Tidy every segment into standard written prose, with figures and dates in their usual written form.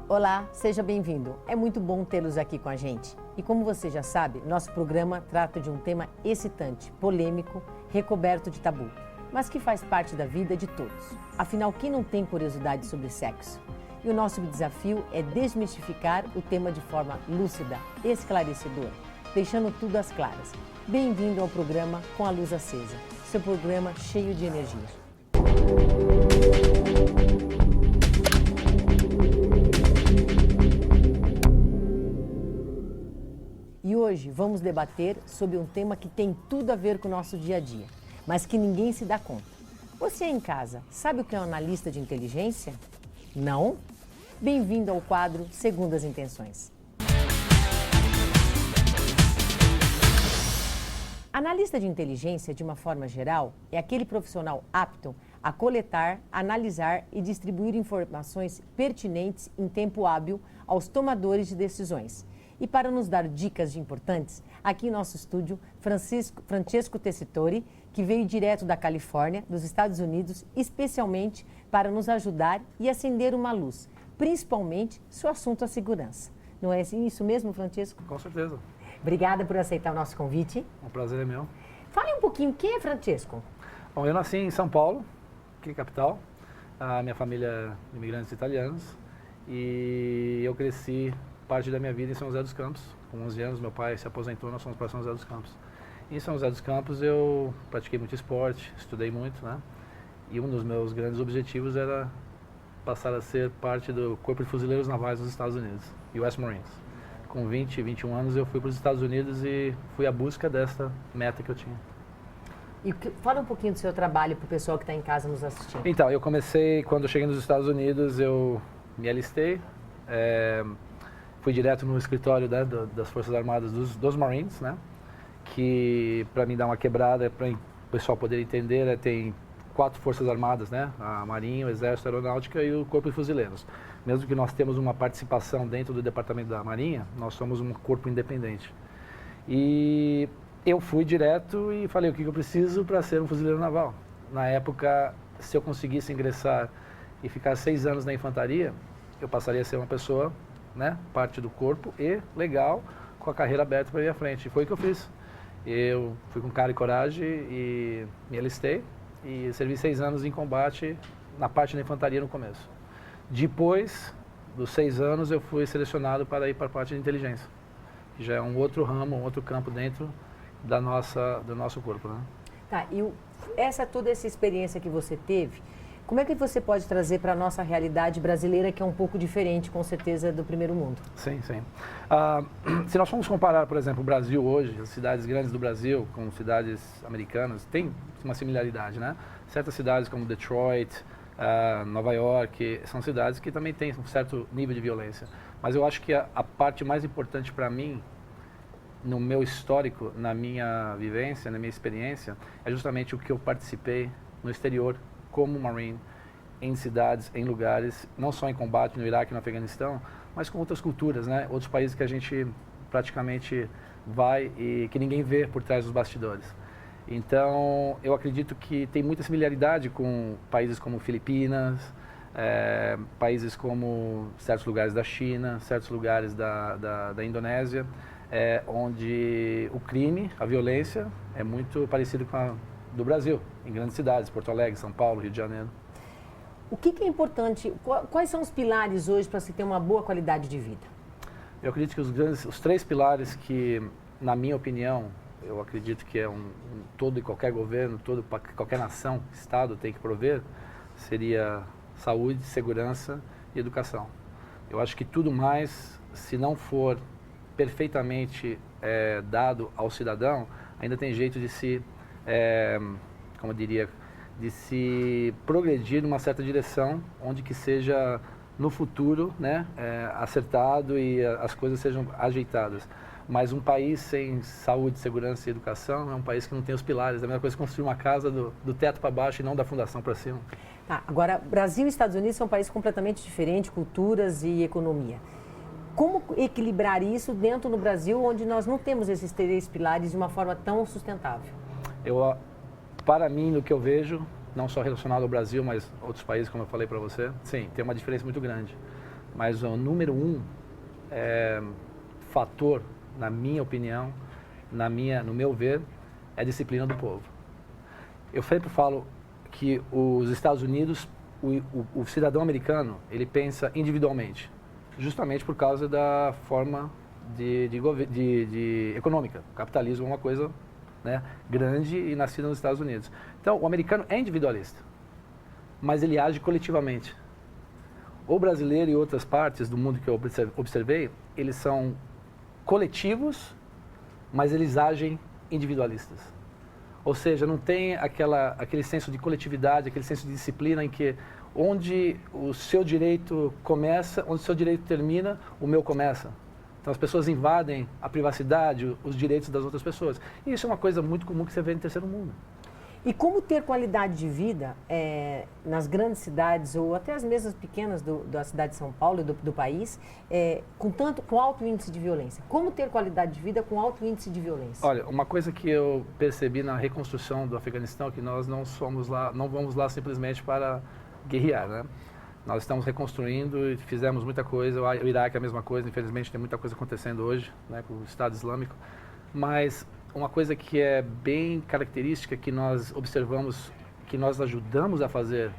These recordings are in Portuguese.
Olá, seja bem-vindo. É muito bom tê-los aqui com a gente. E como você já sabe, nosso programa trata de um tema excitante, polêmico, recoberto de tabu, mas que faz parte da vida de todos. Afinal, quem não tem curiosidade sobre sexo? E o nosso desafio é desmistificar o tema de forma lúcida, esclarecedora, deixando tudo às claras. Bem-vindo ao programa Com a Luz Acesa, seu programa cheio de energia. E hoje vamos debater sobre um tema que tem tudo a ver com o nosso dia a dia, mas que ninguém se dá conta. Você em casa sabe o que é um analista de inteligência? Não? Bem-vindo ao quadro Segundas Intenções. Analista de inteligência, de uma forma geral, é aquele profissional apto a coletar, analisar e distribuir informações pertinentes em tempo hábil aos tomadores de decisões. E para nos dar dicas importantes, aqui em nosso estúdio, Francesco Tessitori, que veio direto da Califórnia, dos Estados Unidos, especialmente para nos ajudar e acender uma luz, principalmente se o assunto é a segurança. Não é isso mesmo, Francesco? Com certeza. Obrigada por aceitar o nosso convite. O prazer é meu. Fale um pouquinho, quem é Francesco? Bom, eu nasci em São Paulo, que é a capital. A minha família é de imigrantes italianos e eu cresci parte da minha vida em São José dos Campos. Com 11 anos, meu pai se aposentou, nós fomos para São José dos Campos. Em São José dos Campos eu pratiquei muito esporte, estudei muito, né? E um dos meus grandes objetivos era passar a ser parte do Corpo de Fuzileiros Navais dos Estados Unidos, US Marines. Com 20, 21 anos eu fui para os Estados Unidos e fui à busca dessa meta que eu tinha. E fala um pouquinho do seu trabalho para o pessoal que está em casa nos assistindo. Então, eu comecei, quando eu cheguei nos Estados Unidos, eu me alistei. Fui direto no escritório, né, das Forças Armadas dos Marines, né, que para mim dar uma quebrada, para o pessoal poder entender, tem 4 Forças Armadas, né, a Marinha, o Exército, a Aeronáutica e o Corpo de Fuzileiros. Mesmo que nós temos uma participação dentro do Departamento da Marinha, nós somos um corpo independente. E eu fui direto e falei o que eu preciso para ser um fuzileiro naval. Na época, se eu conseguisse ingressar e ficar 6 anos na infantaria, eu passaria a ser uma pessoa, né, parte do corpo e legal, com a carreira aberta para ir à frente. E foi o que eu fiz. Eu fui com cara e coragem e me alistei e servi 6 anos em combate na parte da infantaria no começo. Depois dos 6 anos eu fui selecionado para ir para a parte de inteligência, que já é um outro ramo, um outro campo dentro do nosso corpo, né? Tá, e toda essa experiência que você teve, como é que você pode trazer para a nossa realidade brasileira, que é um pouco diferente, com certeza, do primeiro mundo? Sim, sim. Se nós formos comparar, por exemplo, o Brasil hoje, as cidades grandes do Brasil com cidades americanas, tem uma similaridade, né? Certas cidades como Detroit, Nova York, são cidades que também têm um certo nível de violência. Mas eu acho que a parte mais importante para mim, no meu histórico, na minha vivência, na minha experiência, é justamente o que eu participei no exterior, como Marine, em cidades, em lugares, não só em combate no Iraque e no Afeganistão, mas com outras culturas, né? Outros países que a gente praticamente vai e que ninguém vê por trás dos bastidores. Então, eu acredito que tem muita similaridade com países como Filipinas, países como certos lugares da China, certos lugares da Indonésia, onde o crime, a violência, é muito parecido com a do Brasil, em grandes cidades, Porto Alegre, São Paulo, Rio de Janeiro. O que é importante, quais são os pilares hoje para se ter uma boa qualidade de vida? Eu acredito que os 3 pilares que, na minha opinião, eu acredito que todo e qualquer governo, qualquer nação, estado tem que prover, seria saúde, segurança e educação. Eu acho que tudo mais, se não for perfeitamente dado ao cidadão, ainda tem jeito de se como eu diria, de se progredir numa certa direção, onde que seja no futuro, né, acertado e as coisas sejam ajeitadas. Mas um país sem saúde, segurança e educação é um país que não tem os pilares. É a mesma coisa que construir uma casa do teto para baixo e não da fundação para cima. Tá, agora, Brasil e Estados Unidos são países completamente diferentes, culturas e economia. Como equilibrar isso dentro do Brasil, onde nós não temos esses 3 pilares de uma forma tão sustentável? Para mim, no que eu vejo, não só relacionado ao Brasil, mas outros países, como eu falei para você, sim, tem uma diferença muito grande. Mas o número 1 fator, na minha opinião, no meu ver, é a disciplina do povo. Eu sempre falo que os Estados Unidos, o cidadão americano, ele pensa individualmente, justamente por causa da forma de econômica. O capitalismo é uma coisa, né, grande e nascida nos Estados Unidos. Então, o americano é individualista, mas ele age coletivamente. O brasileiro e outras partes do mundo que eu observei, eles são coletivos, mas eles agem individualistas. Ou seja, não tem aquele senso de coletividade, aquele senso de disciplina em que onde o seu direito começa, onde o seu direito termina, o meu começa. Então as pessoas invadem a privacidade, os direitos das outras pessoas. E isso é uma coisa muito comum que você vê no terceiro mundo. E como ter qualidade de vida nas grandes cidades ou até as mesmas pequenas da cidade de São Paulo e do país, com alto índice de violência? Como ter qualidade de vida com alto índice de violência? Olha, uma coisa que eu percebi na reconstrução do Afeganistão é que nós não vamos lá simplesmente para guerrear, né? Nós estamos reconstruindo e fizemos muita coisa. O Iraque é a mesma coisa, infelizmente tem muita coisa acontecendo hoje, né, com o Estado Islâmico. Mas uma coisa que é bem característica, que nós observamos, que nós ajudamos a fazer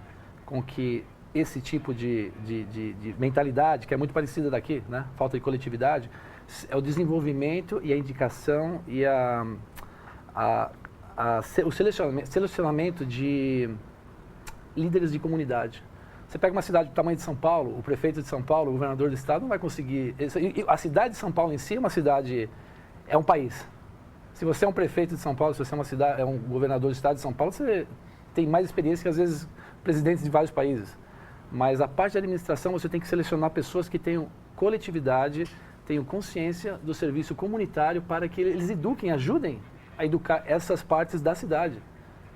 com que esse tipo de mentalidade, que é muito parecida daqui, né, falta de coletividade, é o desenvolvimento e a indicação e o selecionamento de líderes de comunidade. Você pega uma cidade do tamanho de São Paulo, o prefeito de São Paulo, o governador do estado não vai conseguir... A cidade de São Paulo em si é uma cidade, é um país. Se você é um prefeito de São Paulo, se você é um governador do estado de São Paulo, você tem mais experiência que às vezes presidentes de vários países. Mas a parte da administração você tem que selecionar pessoas que tenham coletividade, tenham consciência do serviço comunitário para que eles eduquem, ajudem a educar essas partes da cidade.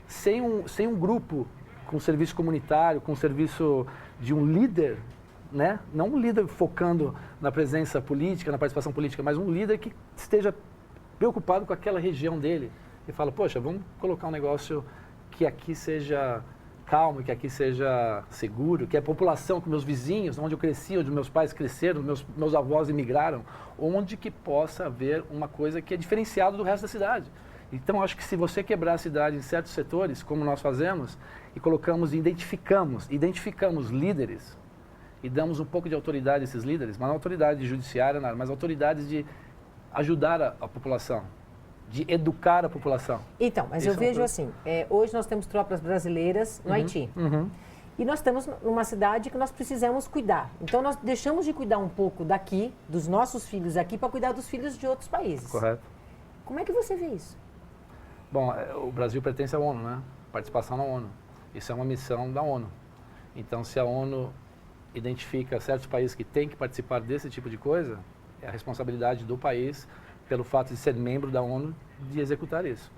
Sem um grupo com serviço comunitário, com serviço de um líder, né? Não um líder focando na presença política, na participação política, mas um líder que esteja preocupado com aquela região dele e fala, poxa, vamos colocar um negócio que aqui seja calmo, que aqui seja seguro, que a população, que meus vizinhos, onde eu cresci, onde meus pais cresceram, meus avós imigraram, onde que possa haver uma coisa que é diferenciada do resto da cidade. Então, acho que se você quebrar a cidade em certos setores, como nós fazemos, e identificamos líderes e damos um pouco de autoridade a esses líderes, mas não autoridade judiciária, nada, mas autoridade de ajudar a população, de educar a população. Então, mas eu vejo assim, hoje nós temos tropas brasileiras no Haiti. E nós estamos numa cidade que nós precisamos cuidar. Então, nós deixamos de cuidar um pouco daqui, dos nossos filhos aqui, para cuidar dos filhos de outros países. Correto. Como é que você vê isso? Bom, o Brasil pertence à ONU, né? Participação na ONU. Isso é uma missão da ONU. Então, se a ONU identifica certos países que têm que participar desse tipo de coisa, é a responsabilidade do país, pelo fato de ser membro da ONU, de executar isso.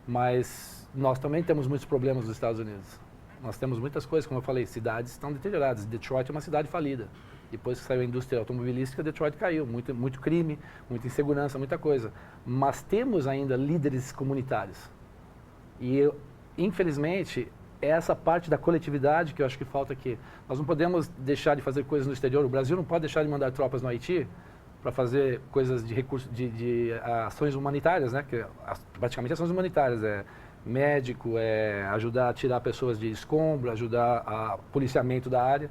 Mas nós também temos muitos problemas nos Estados Unidos. Nós temos muitas coisas, como eu falei, cidades estão deterioradas. Detroit é uma cidade falida. Depois que saiu a indústria automobilística, Detroit caiu. Muito crime, muita insegurança, muita coisa. Mas temos ainda líderes comunitários. E, infelizmente, é essa parte da coletividade que eu acho que falta aqui. Nós não podemos deixar de fazer coisas no exterior. O Brasil não pode deixar de mandar tropas no Haiti para fazer coisas de recursos, de ações humanitárias, né? Que, praticamente ações humanitárias. Médico, ajudar a tirar pessoas de escombro, ajudar a policiamento da área.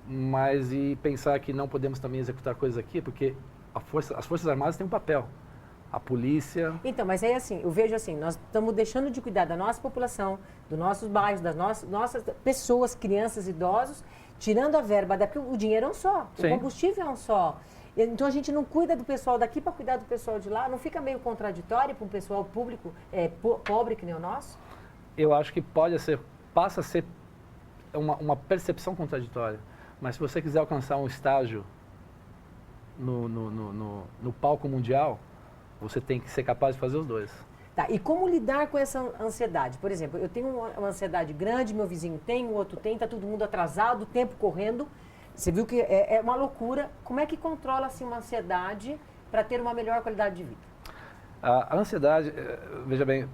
Mas e pensar que não podemos também executar coisas aqui, porque as Forças Armadas têm um papel. A polícia... Então, mas aí assim, eu vejo assim, nós estamos deixando de cuidar da nossa população, dos nossos bairros, das nossas pessoas, crianças, idosos, tirando a verba daqui, o dinheiro é um só, Sim. O combustível é um só. Então a gente não cuida do pessoal daqui para cuidar do pessoal de lá, não fica meio contraditório para um pessoal público pobre que nem o nosso? Eu acho que passa a ser uma percepção contraditória. Mas se você quiser alcançar um estágio no palco mundial, você tem que ser capaz de fazer os dois. Tá, e como lidar com essa ansiedade? Por exemplo, eu tenho uma ansiedade grande, meu vizinho tem, o outro tem, está todo mundo atrasado, o tempo correndo. Você viu que é uma loucura. Como é que controla-se uma ansiedade para ter uma melhor qualidade de vida? A ansiedade, veja bem,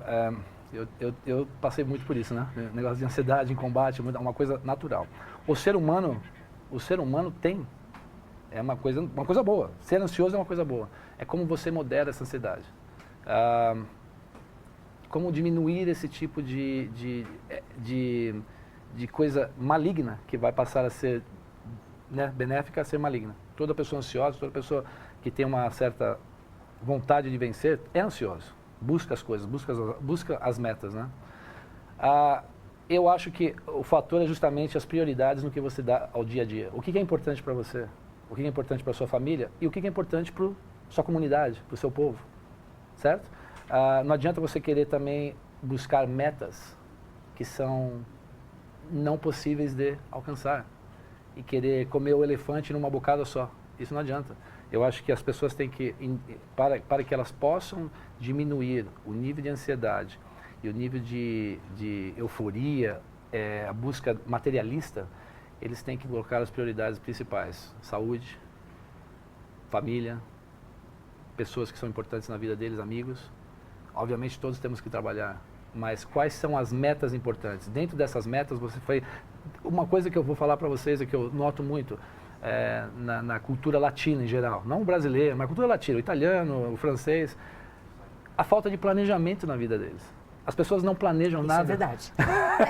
eu passei muito por isso, né? O negócio de ansiedade em combate é uma coisa natural. O ser humano tem, é uma coisa boa. Ser ansioso é uma coisa boa. É como você modera essa ansiedade. Como diminuir esse tipo de coisa maligna que vai passar a ser, né, benéfica a ser maligna. Toda pessoa ansiosa, toda pessoa que tem uma certa vontade de vencer é ansioso. Busca as coisas, busca as metas, né? Eu acho que o fator é justamente as prioridades no que você dá ao dia a dia. O que é importante para você? O que é importante para sua família? E o que é importante para sua comunidade, para o seu povo, certo? Não adianta você querer também buscar metas que são não possíveis de alcançar e querer comer o elefante numa bocada só. Isso não adianta. Eu acho que as pessoas têm que, para que elas possam diminuir o nível de ansiedade e o nível de euforia, a busca materialista, eles têm que colocar as prioridades principais: saúde, família, pessoas que são importantes na vida deles, amigos. Obviamente todos temos que trabalhar, mas quais são as metas importantes? Dentro dessas metas, uma coisa que eu vou falar para vocês é que eu noto muito na cultura latina em geral, não o brasileiro, mas a cultura latina, o italiano, o francês, a falta de planejamento na vida deles. As pessoas não planejam nada. Isso é verdade.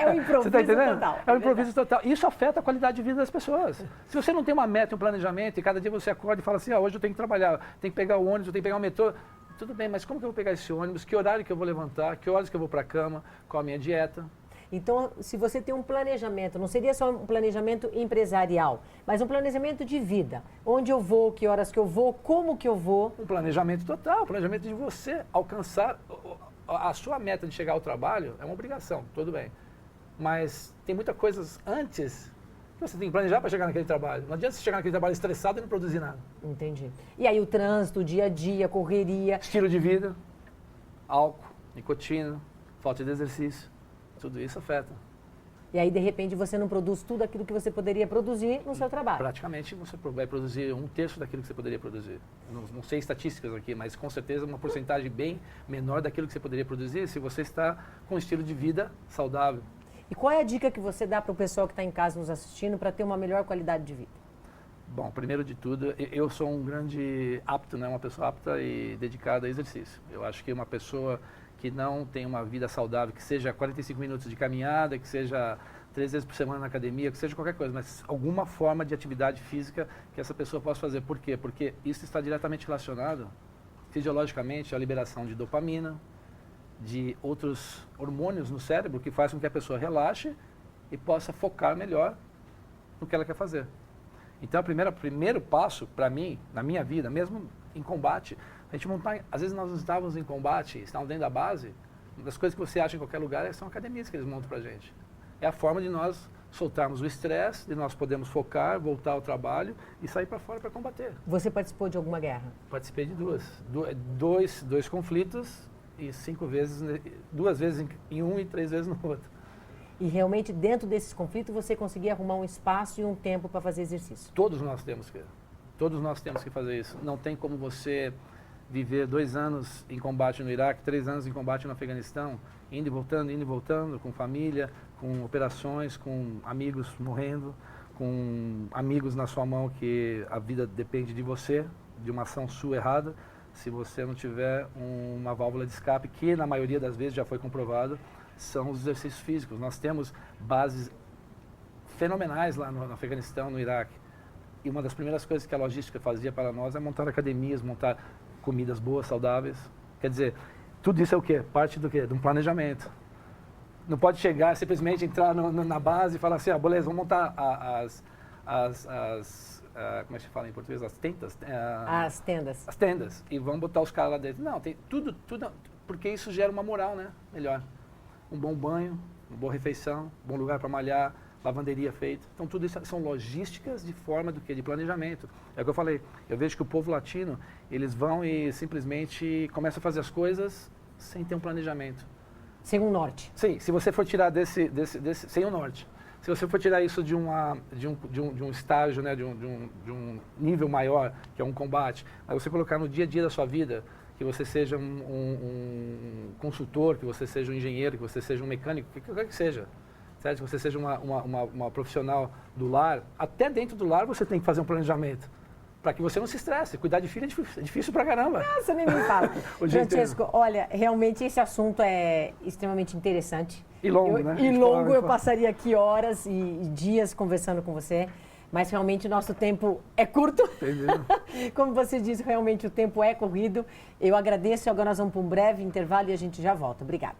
É um improviso Você tá entendendo? total. É um improviso total. E isso afeta a qualidade de vida das pessoas. Se você não tem uma meta, um planejamento, e cada dia você acorda e fala assim, hoje eu tenho que trabalhar, tenho que pegar o ônibus, eu tenho que pegar o metrô. Tudo bem, mas como que eu vou pegar esse ônibus? Que horário que eu vou levantar? Que horas que eu vou para a cama? Qual a minha dieta? Então, se você tem um planejamento, não seria só um planejamento empresarial, mas um planejamento de vida. Onde eu vou, que horas que eu vou, como que eu vou. Um planejamento total, um planejamento de você alcançar a sua meta de chegar ao trabalho é uma obrigação, tudo bem. Mas tem muitas coisas antes que você tem que planejar para chegar naquele trabalho. Não adianta você chegar naquele trabalho estressado e não produzir nada. Entendi. E aí o trânsito, o dia a dia, correria. Estilo de vida, álcool, nicotina, falta de exercício, tudo isso afeta. E aí, de repente, você não produz tudo aquilo que você poderia produzir no seu trabalho. Praticamente você vai produzir 1/3 daquilo que você poderia produzir. Não sei estatísticas aqui, mas com certeza uma porcentagem bem menor daquilo que você poderia produzir se você está com um estilo de vida saudável. E qual é a dica que você dá para o pessoal que está em casa nos assistindo para ter uma melhor qualidade de vida? Bom, primeiro de tudo, eu sou um grande apto, né? Uma pessoa apta e dedicada a exercício. Eu acho que uma pessoa que não tem uma vida saudável, que seja 45 minutos de caminhada, que seja 3 vezes por semana na academia, que seja qualquer coisa, mas alguma forma de atividade física que essa pessoa possa fazer. Por quê? Porque isso está diretamente relacionado, fisiologicamente, à liberação de dopamina, de outros hormônios no cérebro que faz com que a pessoa relaxe e possa focar melhor no que ela quer fazer. Então, o primeiro passo, para mim, na minha vida, mesmo em combate, a gente montar, às vezes nós estávamos em combate, estávamos dentro da base, uma das coisas que você acha em qualquer lugar são academias que eles montam pra gente. É a forma de nós soltarmos o estresse, de nós podermos focar, voltar ao trabalho e sair para fora para combater. Você participou de alguma guerra? Participei de dois conflitos e 2 vezes em um e 3 vezes no outro. E realmente dentro desses conflitos você conseguia arrumar um espaço e um tempo para fazer exercício? Todos nós temos que fazer isso. Não tem como você viver 2 anos em combate no Iraque, 3 anos em combate no Afeganistão, indo e voltando, com família, com operações, com amigos morrendo, com amigos na sua mão que a vida depende de você, de uma ação sua errada, se você não tiver uma válvula de escape, que na maioria das vezes já foi comprovado, são os exercícios físicos. Nós temos bases fenomenais lá no Afeganistão, no Iraque. E uma das primeiras coisas que a logística fazia para nós é montar academias, montar comidas boas, saudáveis. Quer dizer, tudo isso é o quê? Parte do quê? De um planejamento. Não pode chegar, simplesmente entrar na base e falar assim, beleza, vamos montar como é que se fala em português? As tendas? As tendas. As tendas. E vamos botar os caras lá dentro. Não, tem tudo, porque isso gera uma moral, né? Melhor. Um bom banho, uma boa refeição, bom lugar para malhar, lavanderia feita. Então, tudo isso são logísticas de forma do que? De planejamento. É o que eu falei. Eu vejo que o povo latino, eles vão e simplesmente começam a fazer as coisas sem ter um planejamento. Sem um norte. Sim, se você for tirar desse sem o norte. Se você for tirar isso de um estágio, né, de um nível maior, que é um combate, mas você colocar no dia a dia da sua vida, que você seja um consultor, que você seja um engenheiro, que você seja um mecânico, que quer que seja, certo? Que você seja uma profissional do lar, até dentro do lar você tem que fazer um planejamento, para que você não se estresse. Cuidar de filho é difícil pra caramba. Nossa, nem me fala. Francesco, olha, realmente esse assunto é extremamente interessante. E longo, né? E longo, eu passaria aqui horas e dias conversando com você, mas realmente o nosso tempo é curto. Entendi. Como você disse, realmente o tempo é corrido. Eu agradeço, agora nós vamos para um breve intervalo e a gente já volta. Obrigada.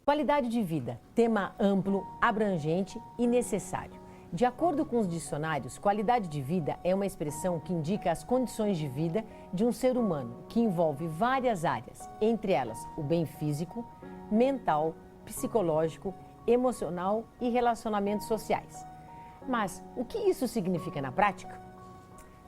Qualidade de vida, tema amplo, abrangente e necessário. De acordo com os dicionários, qualidade de vida é uma expressão que indica as condições de vida de um ser humano, que envolve várias áreas, entre elas o bem físico, mental, psicológico, emocional e relacionamentos sociais. Mas o que isso significa na prática?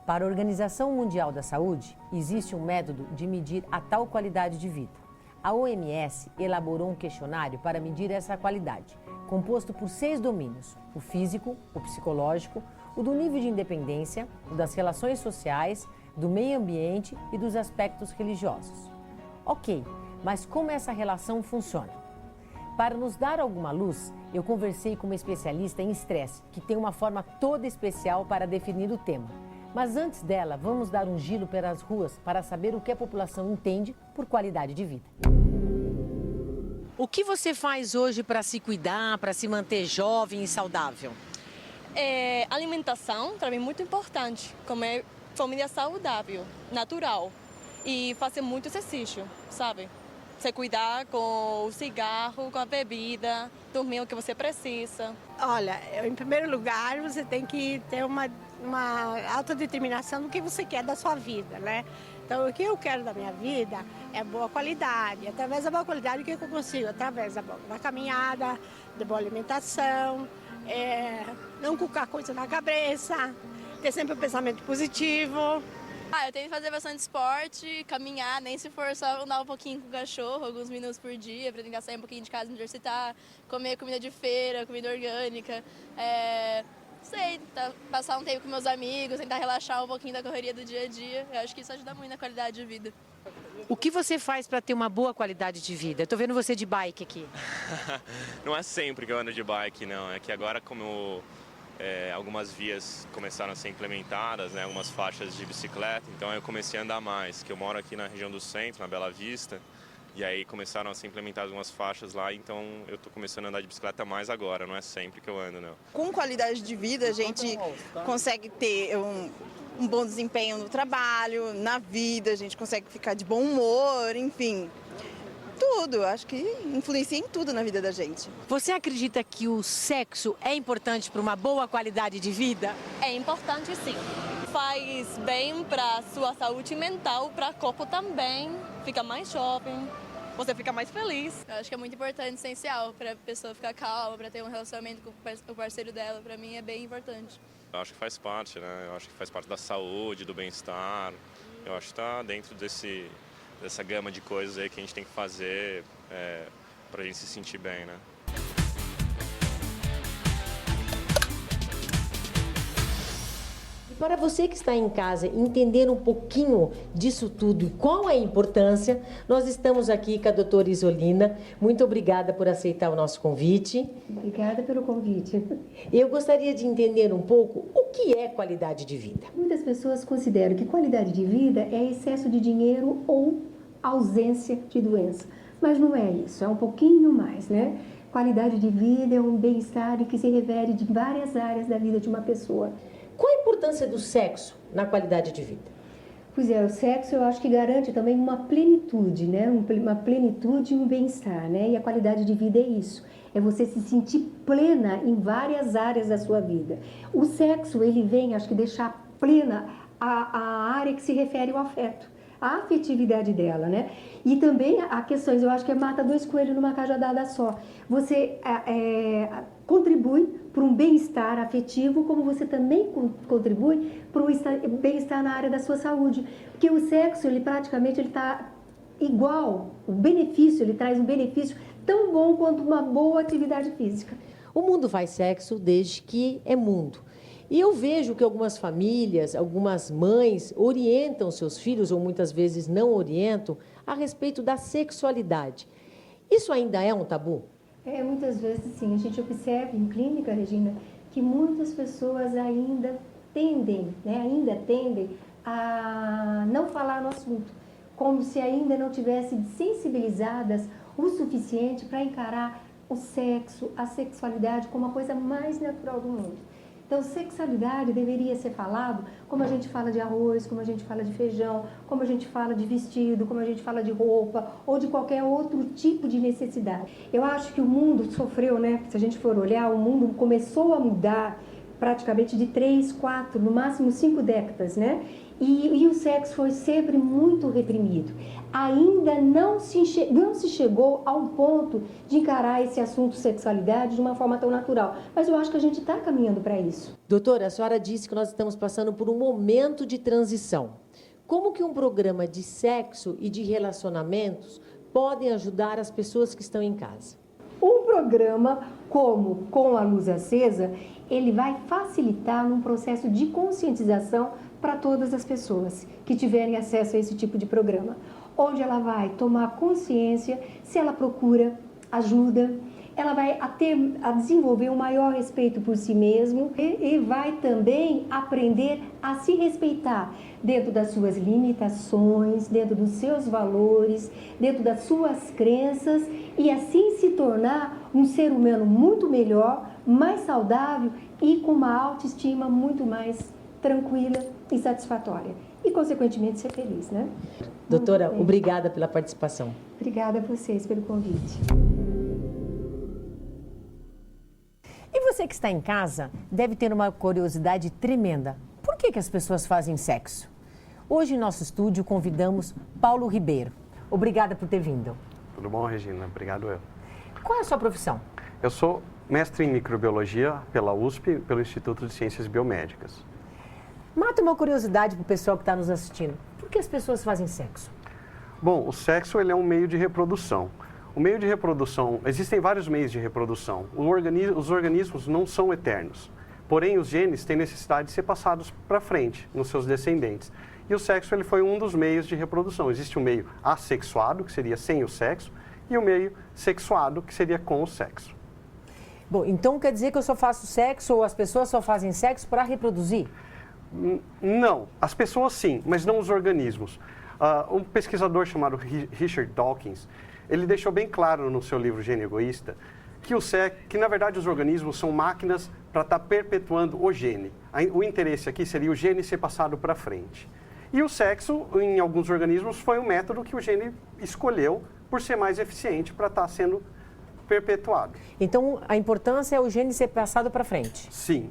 Para a Organização Mundial da Saúde, existe um método de medir a tal qualidade de vida. A OMS elaborou um questionário para medir essa qualidade, composto por 6 domínios: o físico, o psicológico, o do nível de independência, o das relações sociais, do meio ambiente e dos aspectos religiosos. Ok, mas como essa relação funciona? Para nos dar alguma luz, eu conversei com uma especialista em estresse, que tem uma forma toda especial para definir o tema. Mas antes dela, vamos dar um giro pelas ruas para saber o que a população entende por qualidade de vida. O que você faz hoje para se cuidar, para se manter jovem e saudável? Alimentação, para mim, é muito importante. Comer comida saudável, natural. E fazer muito exercício, sabe? Você cuidar com o cigarro, com a bebida, dormir o que você precisa. Olha, em primeiro lugar, você tem que ter uma autodeterminação do que você quer da sua vida, né? Então, o que eu quero da minha vida é boa qualidade. Através da boa qualidade, o que eu consigo? Através da caminhada, da boa alimentação, não colocar coisa na cabeça, ter sempre um pensamento positivo. Eu tenho que fazer bastante esporte, caminhar, nem se for só andar um pouquinho com o cachorro, alguns minutos por dia, para tentar sair um pouquinho de casa, me exercitar, comer comida de feira, comida orgânica, passar um tempo com meus amigos, tentar relaxar um pouquinho da correria do dia a dia. Eu acho que isso ajuda muito na qualidade de vida. O que você faz para ter uma boa qualidade de vida? Eu tô vendo você de bike aqui. Não é sempre que eu ando de bike, não. É que agora, como algumas vias começaram a ser implementadas, né, algumas faixas de bicicleta, então eu comecei a andar mais, que eu moro aqui na região do centro, na Bela Vista, e aí começaram a ser implementadas algumas faixas lá, então eu tô começando a andar de bicicleta mais agora, não é sempre que eu ando, não. Com qualidade de vida, a gente consegue ter um bom desempenho no trabalho, na vida, a gente consegue ficar de bom humor, enfim. Tudo, acho que influencia em tudo na vida da gente. Você acredita que o sexo é importante para uma boa qualidade de vida? É importante, sim. Faz bem para sua saúde mental, para o corpo também, fica mais jovem, você fica mais feliz. Eu acho que é muito importante, essencial, para a pessoa ficar calma, para ter um relacionamento com o parceiro dela, para mim é bem importante. Eu acho que faz parte, né? Eu acho que faz parte da saúde, do bem-estar. Eu acho que está dentro dessa gama de coisas aí que a gente tem que fazer para a gente se sentir bem, né? E para você que está em casa entender um pouquinho disso tudo e qual é a importância, nós estamos aqui com a doutora Isolina. Muito obrigada por aceitar o nosso convite. Obrigada pelo convite. Eu gostaria de entender um pouco o que é qualidade de vida. Muitas pessoas consideram que qualidade de vida é excesso de dinheiro ou ausência de doença. Mas não é isso, é um pouquinho mais, né? Qualidade de vida é um bem-estar que se revela de várias áreas da vida de uma pessoa. Qual a importância do sexo na qualidade de vida? Pois é, o sexo eu acho que garante também uma plenitude, né? Uma plenitude e um bem-estar, né? E a qualidade de vida é isso, é você se sentir plena em várias áreas da sua vida. O sexo, ele vem, acho que, deixar plena a área que se refere ao afeto, a afetividade dela, né? E também há questões, eu acho que mata 2 coelhos numa cajadada só. Você contribui para um bem-estar afetivo, como você também contribui para um bem-estar na área da sua saúde. Porque o sexo, ele praticamente está igual, o benefício, ele traz um benefício tão bom quanto uma boa atividade física. O mundo faz sexo desde que é mundo. E eu vejo que algumas famílias, algumas mães orientam seus filhos, ou muitas vezes não orientam, a respeito da sexualidade. Isso ainda é um tabu? Muitas vezes sim. A gente observa em clínica, Regina, que muitas pessoas ainda tendem a não falar no assunto, como se ainda não tivessem sensibilizadas o suficiente para encarar o sexo, a sexualidade como a coisa mais natural do mundo. Então, sexualidade deveria ser falado como a gente fala de arroz, como a gente fala de feijão, como a gente fala de vestido, como a gente fala de roupa ou de qualquer outro tipo de necessidade. Eu acho que o mundo sofreu, se a gente for olhar, o mundo começou a mudar praticamente de 3, 4, no máximo 5 décadas, E o sexo foi sempre muito reprimido. Ainda não se chegou a um ponto de encarar esse assunto sexualidade de uma forma tão natural. Mas eu acho que a gente está caminhando para isso. Doutora, a senhora disse que nós estamos passando por um momento de transição. Como que um programa de sexo e de relacionamentos podem ajudar as pessoas que estão em casa? Um programa como Com a Luz Acesa, ele vai facilitar num processo de conscientização para todas as pessoas que tiverem acesso a esse tipo de programa, onde ela vai tomar consciência se ela procura ajuda, ela vai a desenvolver um maior respeito por si mesmo e vai também aprender a se respeitar dentro das suas limitações, dentro dos seus valores, dentro das suas crenças e assim se tornar um ser humano muito melhor, mais saudável e com uma autoestima muito mais tranquila e satisfatória. E, consequentemente, ser feliz, Doutora, obrigada pela participação. Obrigada a vocês pelo convite. E você que está em casa deve ter uma curiosidade tremenda. Por que as pessoas fazem sexo? Hoje, em nosso estúdio, convidamos Paulo Ribeiro. Obrigada por ter vindo. Tudo bom, Regina? Obrigado eu. Qual é a sua profissão? Eu sou mestre em microbiologia pela USP, pelo Instituto de Ciências Biomédicas. Mata uma curiosidade para o pessoal que está nos assistindo. Por que as pessoas fazem sexo? Bom, o sexo ele é um meio de reprodução. O meio de reprodução, existem vários meios de reprodução. Os organismos não são eternos. Porém, os genes têm necessidade de ser passados para frente, nos seus descendentes. E o sexo ele foi um dos meios de reprodução. Existe o meio assexuado, que seria sem o sexo, e o meio sexuado, que seria com o sexo. Bom, então quer dizer que eu só faço sexo ou as pessoas só fazem sexo para reproduzir? Não, as pessoas sim, mas não os organismos. Um pesquisador chamado Richard Dawkins, ele deixou bem claro no seu livro Gene Egoísta que na verdade os organismos são máquinas para estar perpetuando o gene. O interesse aqui seria o gene ser passado para frente. E o sexo, em alguns organismos, foi um método que o gene escolheu por ser mais eficiente para estar sendo perpetuado. Então, a importância é o gene ser passado para frente? Sim.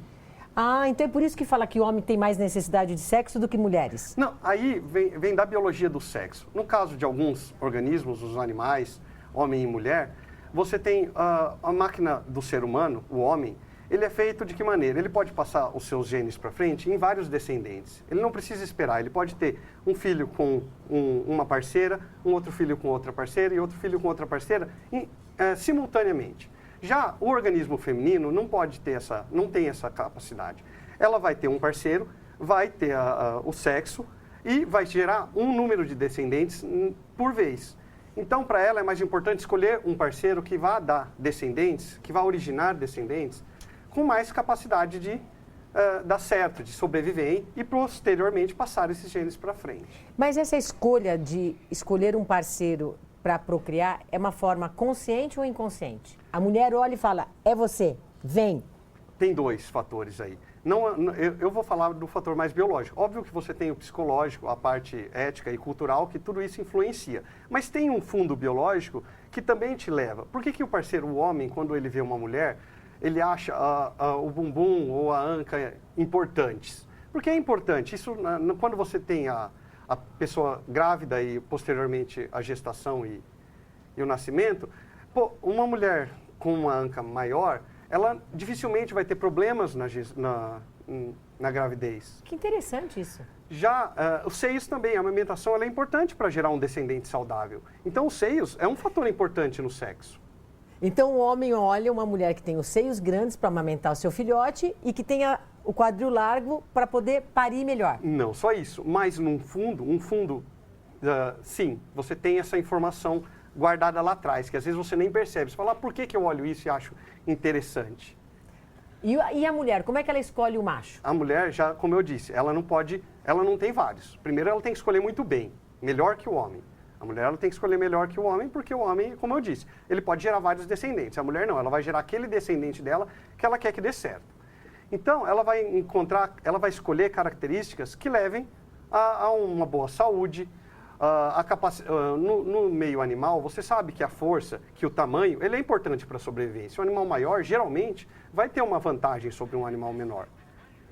Ah, então é por isso que fala que o homem tem mais necessidade de sexo do que mulheres? Não, aí vem da biologia do sexo. No caso de alguns organismos, os animais, homem e mulher, você tem a máquina do ser humano, o homem, ele é feito de que maneira? Ele pode passar os seus genes para frente em vários descendentes. Ele não precisa esperar, ele pode ter um filho com uma parceira, um outro filho com outra parceira e outro filho com outra parceira simultaneamente. Já o organismo feminino não tem essa capacidade. Ela vai ter um parceiro, vai ter o sexo e vai gerar um número de descendentes por vez. Então, para ela é mais importante escolher um parceiro que vá dar descendentes, que vá originar descendentes, com mais capacidade de dar certo, de sobreviver e posteriormente passar esses genes para frente. Mas essa escolha de escolher um parceiro para procriar é uma forma consciente ou inconsciente? A mulher olha e fala, é você, vem. Tem dois fatores aí. Eu vou falar do fator mais biológico. Óbvio que você tem o psicológico, a parte ética e cultural, que tudo isso influencia. Mas tem um fundo biológico que também te leva. Por que o parceiro, o homem, quando ele vê uma mulher, ele acha o bumbum ou a anca importantes? Porque é importante. Isso, quando você tem a pessoa grávida e posteriormente a gestação e o nascimento, uma mulher com uma anca maior, ela dificilmente vai ter problemas na gravidez. Que interessante isso. Já os seios também, a amamentação ela é importante para gerar um descendente saudável. Então, os seios é um fator importante no sexo. Então, o homem olha uma mulher que tem os seios grandes para amamentar o seu filhote e que tenha o quadril largo para poder parir melhor. Não só isso, mas sim, você tem essa informação guardada lá atrás, que às vezes você nem percebe. Você fala, por que eu olho isso e acho interessante? E a mulher, como é que ela escolhe o macho? A mulher, já como eu disse, ela não tem vários. Primeiro, ela tem que escolher muito bem, melhor que o homem. A mulher ela tem que escolher melhor que o homem, porque o homem, como eu disse, ele pode gerar vários descendentes. A mulher não, ela vai gerar aquele descendente dela que ela quer que dê certo. Então, ela vai escolher características que levem a uma boa saúde, no meio animal, você sabe que a força, que o tamanho, ele é importante para a sobrevivência. Um animal maior, geralmente, vai ter uma vantagem sobre um animal menor.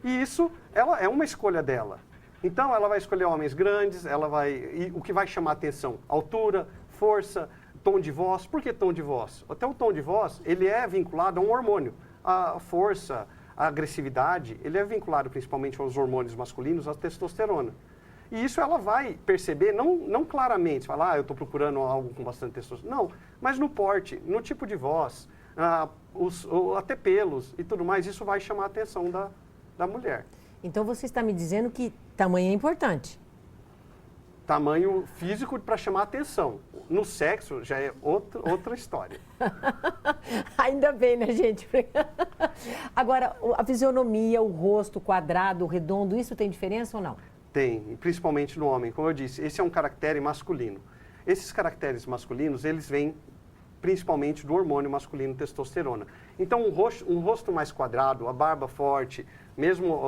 E isso, ela é uma escolha dela. Então, ela vai escolher homens grandes, e o que vai chamar atenção? Altura, força, tom de voz. Por que tom de voz? Até o tom de voz, ele é vinculado a um hormônio. A força, a agressividade, ele é vinculado principalmente aos hormônios masculinos, à testosterona. E isso ela vai perceber, não claramente, falar, eu estou procurando algo com bastante testosterona. Não, mas no porte, no tipo de voz, até pelos e tudo mais, isso vai chamar a atenção da mulher. Então você está me dizendo que tamanho é importante. Tamanho físico para chamar a atenção. No sexo já é outra história. Ainda bem, né, gente? Agora, a fisionomia, o rosto, o quadrado, o redondo, isso tem diferença ou não? Tem, principalmente no homem. Como eu disse, esse é um caractere masculino. Esses caracteres masculinos, eles vêm principalmente do hormônio masculino testosterona. Então, um rosto mais quadrado, a barba forte, mesmo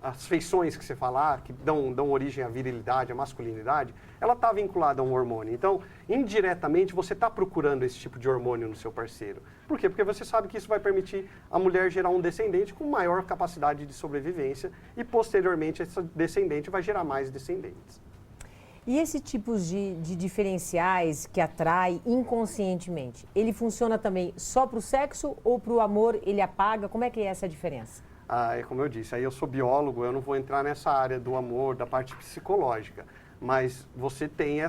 as feições que você falar, que dão origem à virilidade, à masculinidade, ela está vinculada a um hormônio. Então, indiretamente, você está procurando esse tipo de hormônio no seu parceiro. Por quê? Porque você sabe que isso vai permitir a mulher gerar um descendente com maior capacidade de sobrevivência e, posteriormente, esse descendente vai gerar mais descendentes. E esse tipo de diferenciais que atrai inconscientemente, ele funciona também só para o sexo ou para o amor ele apaga? Como é que é essa diferença? É como eu disse, aí eu sou biólogo, eu não vou entrar nessa área do amor, da parte psicológica, mas você tem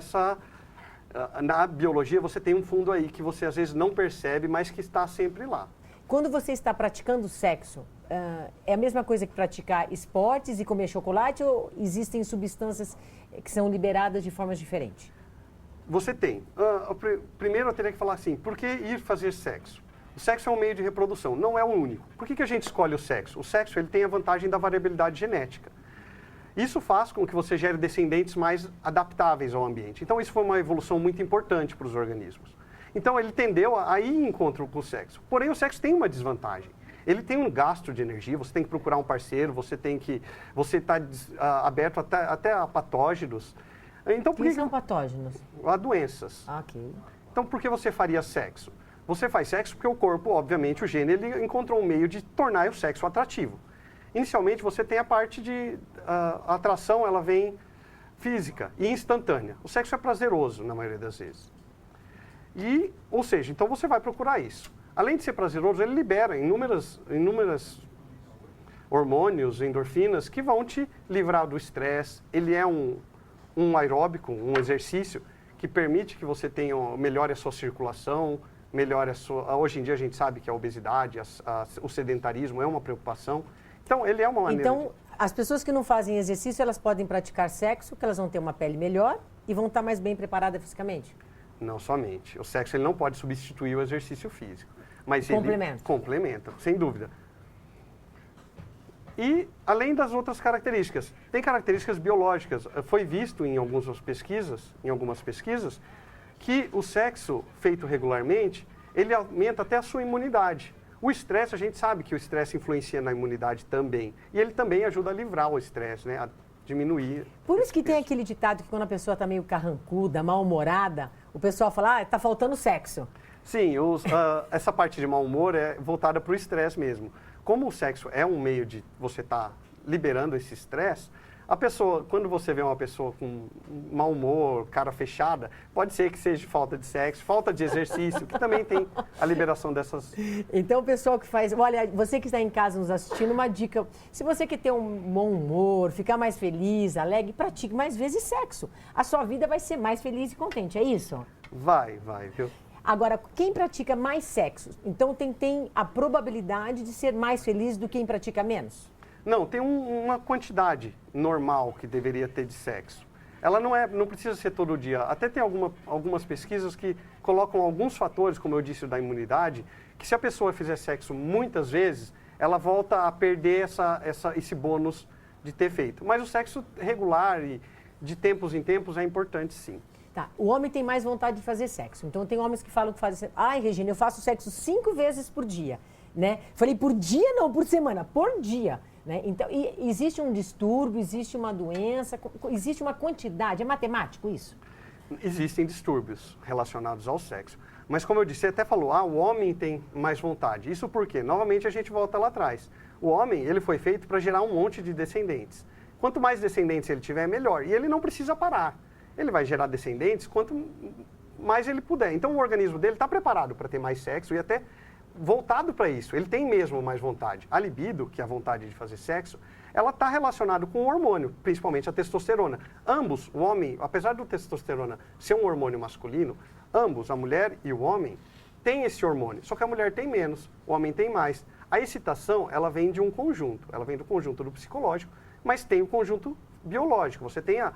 na biologia você tem um fundo aí que você às vezes não percebe, mas que está sempre lá. Quando você está praticando sexo, é a mesma coisa que praticar esportes e comer chocolate ou existem substâncias que são liberadas de formas diferentes? Você tem. Primeiro eu teria que falar assim, por que ir fazer sexo? O sexo é um meio de reprodução, não é o único. Por que a gente escolhe o sexo? O sexo ele tem a vantagem da variabilidade genética. Isso faz com que você gere descendentes mais adaptáveis ao ambiente. Então isso foi uma evolução muito importante para os organismos. Então ele tendeu a ir em encontro com o sexo. Porém o sexo tem uma desvantagem. Ele tem um gasto de energia, você tem que procurar um parceiro, você está aberto até a patógenos. Então, que são patógenos? A doenças. Ok. Então por que você faria sexo? Você faz sexo porque o corpo, obviamente, o gene, ele encontrou um meio de tornar o sexo atrativo. Inicialmente, você tem a parte de... a atração, ela vem física e instantânea. O sexo é prazeroso, na maioria das vezes. Ou seja, então você vai procurar isso. Além de ser prazeroso, ele libera inúmeras hormônios, endorfinas, que vão te livrar do estresse. Ele é um aeróbico, um exercício que permite que você melhore a sua circulação, hoje em dia a gente sabe que a obesidade, o sedentarismo é uma preocupação. Então, ele é uma maneira... Então, as pessoas que não fazem exercício, elas podem praticar sexo, que elas vão ter uma pele melhor e vão estar mais bem preparadas fisicamente? Não somente. O sexo ele não pode substituir o exercício físico. Mas complementa. Ele complementa, sem dúvida. E, além das outras características, tem características biológicas. Foi visto em algumas pesquisas, que o sexo feito regularmente, ele aumenta até a sua imunidade. O estresse, a gente sabe que o estresse influencia na imunidade também. E ele também ajuda a livrar o estresse, né? A diminuir. Por isso que tem aquele ditado que quando a pessoa está meio carrancuda, mal-humorada, o pessoal fala, está faltando sexo. Sim, essa parte de mau humor é voltada para o estresse mesmo. Como o sexo é um meio de você estar liberando esse estresse, A pessoa, quando você vê uma pessoa com mau humor, cara fechada, pode ser que seja falta de sexo, falta de exercício, que também tem a liberação dessas... Então, o pessoal que faz... Olha, você que está em casa nos assistindo, uma dica. Se você quer ter um bom humor, ficar mais feliz, alegre, pratique mais vezes sexo. A sua vida vai ser mais feliz e contente, é isso? Vai, viu? Agora, quem pratica mais sexo, então tem a probabilidade de ser mais feliz do que quem pratica menos? Não, tem uma quantidade normal que deveria ter de sexo. Ela não precisa ser todo dia. Até tem algumas pesquisas que colocam alguns fatores, como eu disse, da imunidade, que se a pessoa fizer sexo muitas vezes, ela volta a perder esse bônus de ter feito. Mas o sexo regular e de tempos em tempos é importante, sim. Tá, o homem tem mais vontade de fazer sexo. Então, tem homens que falam que fazem... Ai, Regina, eu faço sexo 5 vezes por dia, né? Falei, por dia não, por semana, por dia. Né? Então, existe um distúrbio, existe uma doença, existe uma quantidade, é matemático isso? Existem distúrbios relacionados ao sexo. Mas como eu disse, você até falou, o homem tem mais vontade. Isso por quê? Novamente a gente volta lá atrás. O homem, ele foi feito para gerar um monte de descendentes. Quanto mais descendentes ele tiver, melhor. E ele não precisa parar. Ele vai gerar descendentes quanto mais ele puder. Então o organismo dele está preparado para ter mais sexo e até voltado para isso, ele tem mesmo mais vontade. A libido, que é a vontade de fazer sexo, ela está relacionada com o hormônio, principalmente a testosterona. Ambos, o homem, apesar do testosterona ser um hormônio masculino, ambos, a mulher e o homem, têm esse hormônio. Só que a mulher tem menos, o homem tem mais. A excitação, ela vem de um conjunto, ela vem do conjunto do psicológico, mas tem o conjunto biológico. Você tem a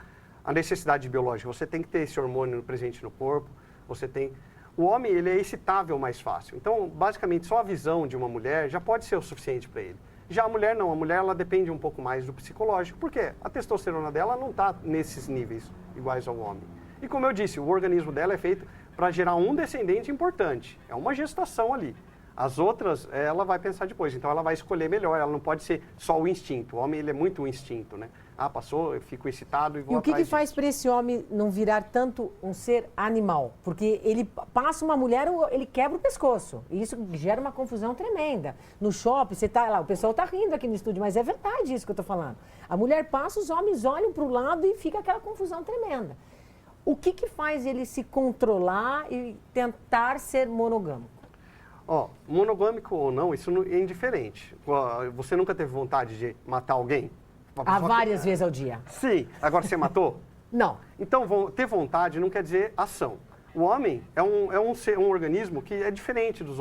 necessidade biológica, você tem que ter esse hormônio presente no corpo, você tem... O homem, ele é excitável mais fácil. Então, basicamente, só a visão de uma mulher já pode ser o suficiente para ele. Já a mulher não. A mulher, ela depende um pouco mais do psicológico. Por quê? A testosterona dela não está nesses níveis iguais ao homem. E como eu disse, o organismo dela é feito para gerar um descendente importante. É uma gestação ali. As outras, ela vai pensar depois. Então, ela vai escolher melhor. Ela não pode ser só o instinto. O homem, ele é muito o instinto, né? Passou, eu fico excitado e vou atrás. E o que faz para esse homem não virar tanto um ser animal? Porque ele passa uma mulher, ele quebra o pescoço. E isso gera uma confusão tremenda. No shopping, você tá lá, o pessoal está rindo aqui no estúdio, mas é verdade isso que eu estou falando. A mulher passa, os homens olham para o lado e fica aquela confusão tremenda. O que faz ele se controlar e tentar ser monogâmico? Monogâmico ou não, isso é indiferente. Você nunca teve vontade de matar alguém? Várias vezes ao dia. Sim. Agora você matou? Não. Então, ter vontade não quer dizer ação. O homem é um organismo que é diferente dos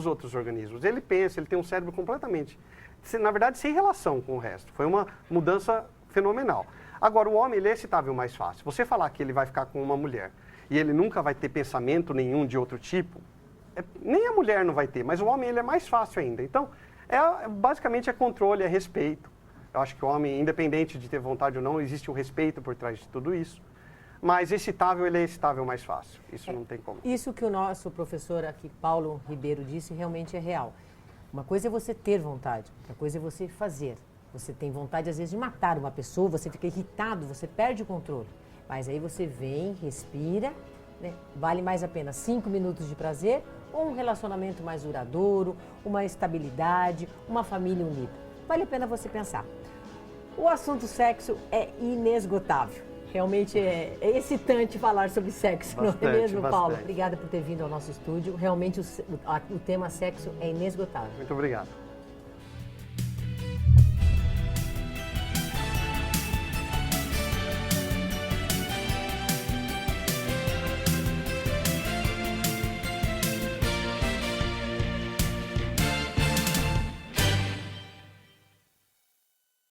outros organismos. Ele pensa, ele tem um cérebro completamente, na verdade, sem relação com o resto. Foi uma mudança fenomenal. Agora, o homem, ele é excitável mais fácil. Você falar que ele vai ficar com uma mulher e ele nunca vai ter pensamento nenhum de outro tipo, nem a mulher não vai ter, mas o homem, ele é mais fácil ainda. Então, basicamente é controle, é respeito. Eu acho que o homem, independente de ter vontade ou não, existe um respeito por trás de tudo isso. Mas excitável, ele é excitável mais fácil. Isso não tem como. Isso que o nosso professor aqui, Paulo Ribeiro, disse, realmente é real. Uma coisa é você ter vontade, outra coisa é você fazer. Você tem vontade, às vezes, de matar uma pessoa, você fica irritado, você perde o controle. Mas aí você vem, respira, né? Vale mais a pena 5 minutos de prazer ou um relacionamento mais duradouro, uma estabilidade, uma família unida. Vale a pena você pensar. O assunto sexo é inesgotável. Realmente é excitante falar sobre sexo, não é mesmo, Paulo? Obrigada por ter vindo ao nosso estúdio. Realmente o tema sexo é inesgotável. Muito obrigado.